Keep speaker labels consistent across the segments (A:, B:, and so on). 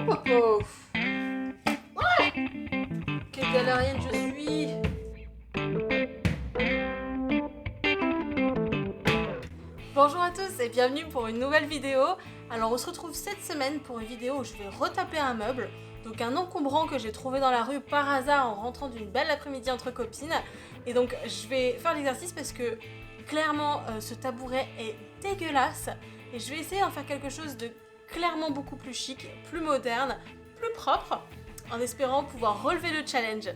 A: Popo. Quelle galérienne je suis. Bonjour à tous et bienvenue pour une nouvelle vidéo. Alors on se retrouve cette semaine pour une vidéo où je vais retaper un meuble. Donc un encombrant que j'ai trouvé dans la rue par hasard en rentrant d'une belle après-midi entre copines. Et donc je vais faire l'exercice parce que clairement ce tabouret est dégueulasse. Et je vais essayer d'en faire quelque chose de clairement beaucoup plus chic, plus moderne, plus propre, en espérant pouvoir relever le challenge.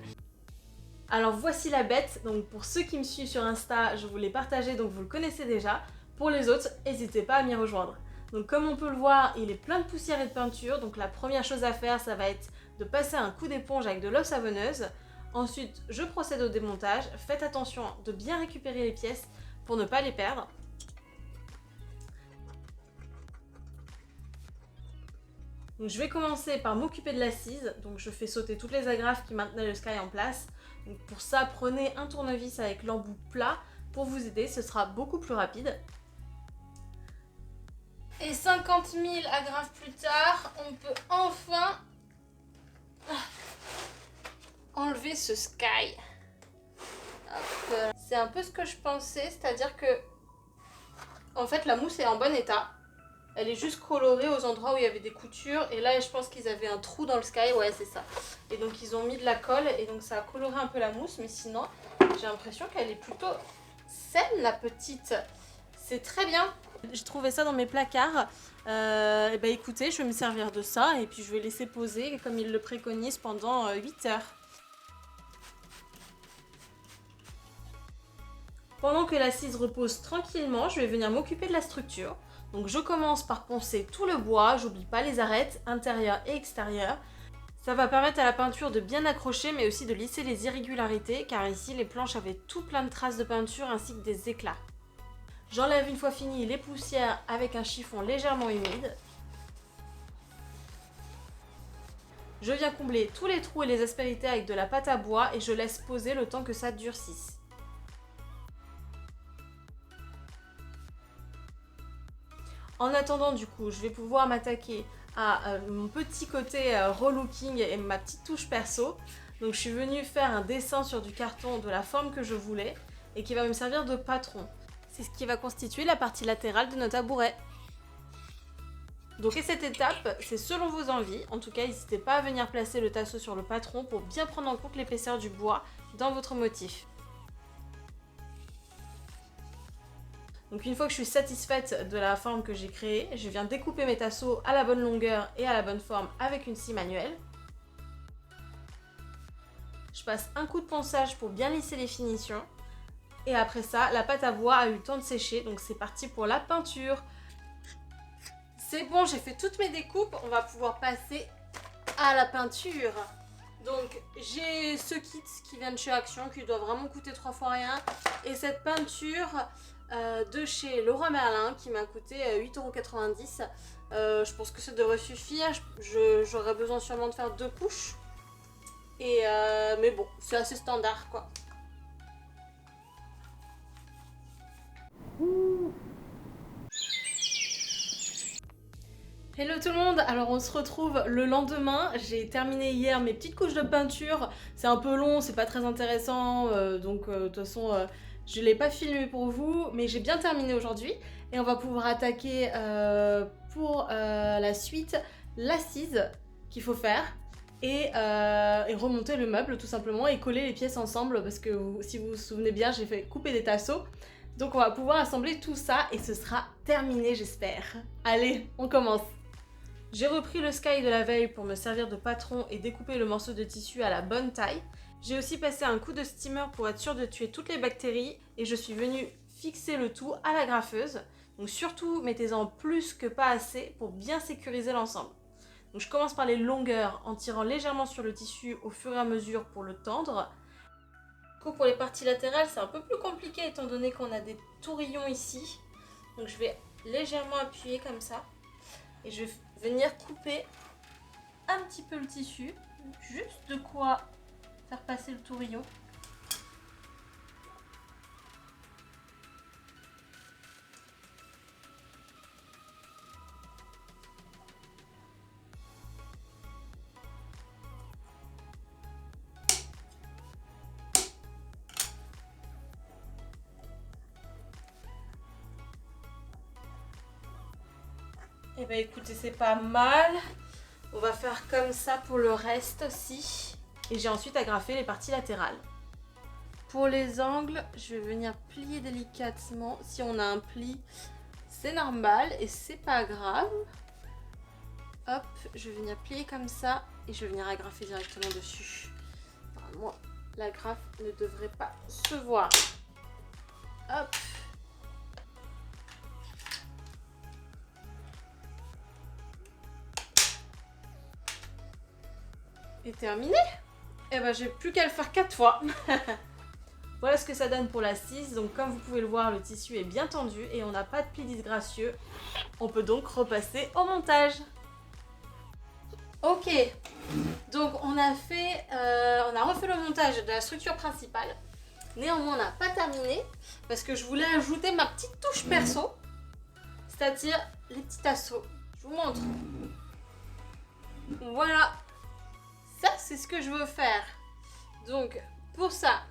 A: Alors voici la bête, donc pour ceux qui me suivent sur Insta, je vous l'ai partagé, donc vous le connaissez déjà. Pour les autres, n'hésitez pas à m'y rejoindre. Donc comme on peut le voir, il est plein de poussière et de peinture, donc la première chose à faire, ça va être de passer un coup d'éponge avec de l'eau savonneuse. Ensuite, je procède au démontage. Faites attention de bien récupérer les pièces pour ne pas les perdre. Donc je vais commencer par m'occuper de l'assise, donc je fais sauter toutes les agrafes qui maintenaient le sky en place. Donc pour ça, prenez un tournevis avec l'embout plat pour vous aider, ce sera beaucoup plus rapide. Et 50 000 agrafes plus tard, on peut enfin enlever ce sky. C'est un peu ce que je pensais, c'est-à-dire que en fait la mousse est en bon état. Elle est juste colorée aux endroits où il y avait des coutures. Et là, je pense qu'ils avaient un trou dans le sky. Ouais, c'est ça. Et donc, ils ont mis de la colle. Et donc, ça a coloré un peu la mousse. Mais sinon, j'ai l'impression qu'elle est plutôt saine, la petite. C'est très bien. J'ai trouvé ça dans mes placards. Et bah, écoutez, je vais me servir de ça. Et puis, je vais laisser poser, comme ils le préconisent, pendant 8 heures. Pendant que l'assise repose tranquillement, je vais venir m'occuper de la structure. Donc je commence par poncer tout le bois, j'oublie pas les arêtes, intérieures et extérieures. Ça va permettre à la peinture de bien accrocher mais aussi de lisser les irrégularités car ici les planches avaient tout plein de traces de peinture ainsi que des éclats. J'enlève une fois fini les poussières avec un chiffon légèrement humide. Je viens combler tous les trous et les aspérités avec de la pâte à bois et je laisse poser le temps que ça durcisse. En attendant, du coup, je vais pouvoir m'attaquer à mon petit côté relooking et ma petite touche perso. Donc je suis venue faire un dessin sur du carton de la forme que je voulais et qui va me servir de patron. C'est ce qui va constituer la partie latérale de notre tabouret. Donc et cette étape, c'est selon vos envies. En tout cas, n'hésitez pas à venir placer le tasseau sur le patron pour bien prendre en compte l'épaisseur du bois dans votre motif. Donc une fois que je suis satisfaite de la forme que j'ai créée, je viens découper mes tasseaux à la bonne longueur et à la bonne forme avec une scie manuelle. Je passe un coup de ponçage pour bien lisser les finitions. Et après ça, la pâte à bois a eu le temps de sécher, donc c'est parti pour la peinture. C'est bon, j'ai fait toutes mes découpes, on va pouvoir passer à la peinture. Donc j'ai ce kit qui vient de chez Action qui doit vraiment coûter 3 fois rien. Et cette peinture de chez Leroy Merlin qui m'a coûté 8,90 €. Je pense que ça devrait suffire. J'aurais besoin sûrement de faire 2 couches. Mais bon, c'est assez standard quoi. Hello tout le monde, alors on se retrouve le lendemain. J'ai terminé hier mes petites couches de peinture. C'est un peu long, c'est pas très intéressant, donc de toute façon je l'ai pas filmé pour vous, mais j'ai bien terminé aujourd'hui. Et on va pouvoir attaquer pour la suite l'assise qu'il faut faire et remonter le meuble tout simplement et coller les pièces ensemble parce que si vous vous souvenez bien, j'ai fait couper des tasseaux. Donc on va pouvoir assembler tout ça et ce sera terminé j'espère. Allez, on commence. J'ai repris le sky de la veille pour me servir de patron et découper le morceau de tissu à la bonne taille. J'ai aussi passé un coup de steamer pour être sûre de tuer toutes les bactéries et je suis venue fixer le tout à la graffeuse. Donc surtout, mettez-en plus que pas assez pour bien sécuriser l'ensemble. Donc je commence par les longueurs en tirant légèrement sur le tissu au fur et à mesure pour le tendre. Du coup, pour les parties latérales, c'est un peu plus compliqué étant donné qu'on a des tourillons ici. Donc je vais légèrement appuyer comme ça et je vais venir couper un petit peu le tissu, juste de quoi faire passer le tourillon. Et bah écoutez, c'est pas mal. On va faire comme ça pour le reste aussi. Et j'ai ensuite agrafé les parties latérales. Pour les angles, je vais venir plier délicatement. Si on a un pli, c'est normal et c'est pas grave. Hop, je vais venir plier comme ça et je vais venir agrafer directement dessus. Normalement, l'agrafe ne devrait pas se voir. Hop. Et terminé. Et ben j'ai plus qu'à le faire 4 fois. Voilà ce que ça donne pour la 6. Donc comme vous pouvez le voir, le tissu est bien tendu et on n'a pas de plis disgracieux. On peut donc repasser au montage. Ok, donc on a refait le montage de la structure principale. Néanmoins, on n'a pas terminé parce que je voulais ajouter ma petite touche perso, c'est-à-dire les petits tasseaux. Je vous montre. Voilà, ça c'est ce que je veux faire. Donc pour ça,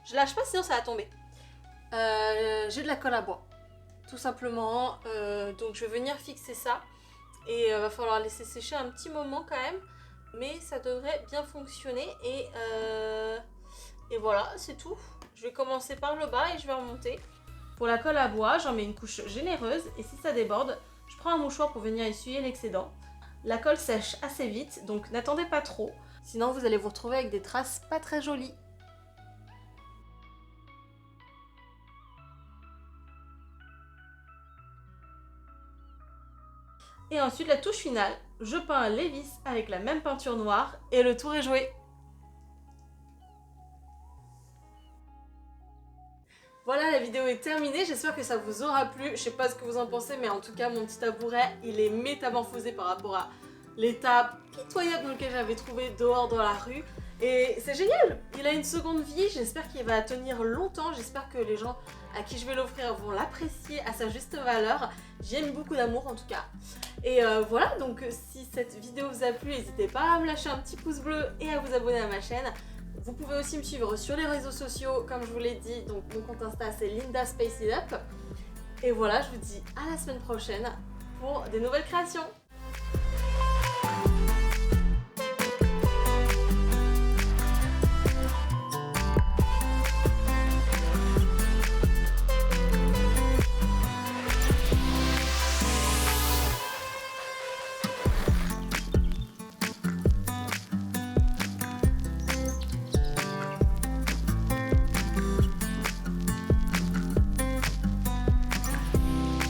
A: je lâche pas sinon ça va tomber. J'ai de la colle à bois, tout simplement. Donc je vais venir fixer ça. Et va falloir laisser sécher un petit moment quand même. Mais ça devrait bien fonctionner. Et voilà, c'est tout. Je vais commencer par le bas et je vais remonter. Pour la colle à bois, j'en mets une couche généreuse. Et si ça déborde, je prends un mouchoir pour venir essuyer l'excédent. La colle sèche assez vite, donc n'attendez pas trop. Sinon vous allez vous retrouver avec des traces pas très jolies. Et ensuite la touche finale, je peins les vis avec la même peinture noire et le tour est joué. Voilà, la vidéo est terminée, j'espère que ça vous aura plu. Je sais pas ce que vous en pensez, mais en tout cas mon petit tabouret, il est métamorphosé par rapport à l'état pitoyable dans lequel j'avais trouvé dehors dans la rue. Et c'est génial, il a une seconde vie, j'espère qu'il va tenir longtemps, j'espère que les gens à qui je vais l'offrir vont l'apprécier à sa juste valeur. J'y ai mis beaucoup d'amour en tout cas. Et voilà, donc si cette vidéo vous a plu, n'hésitez pas à me lâcher un petit pouce bleu et à vous abonner à ma chaîne. Vous pouvez aussi me suivre sur les réseaux sociaux, comme je vous l'ai dit, donc mon compte Insta c'est Linda Space It Up. Et voilà, je vous dis à la semaine prochaine pour des nouvelles créations.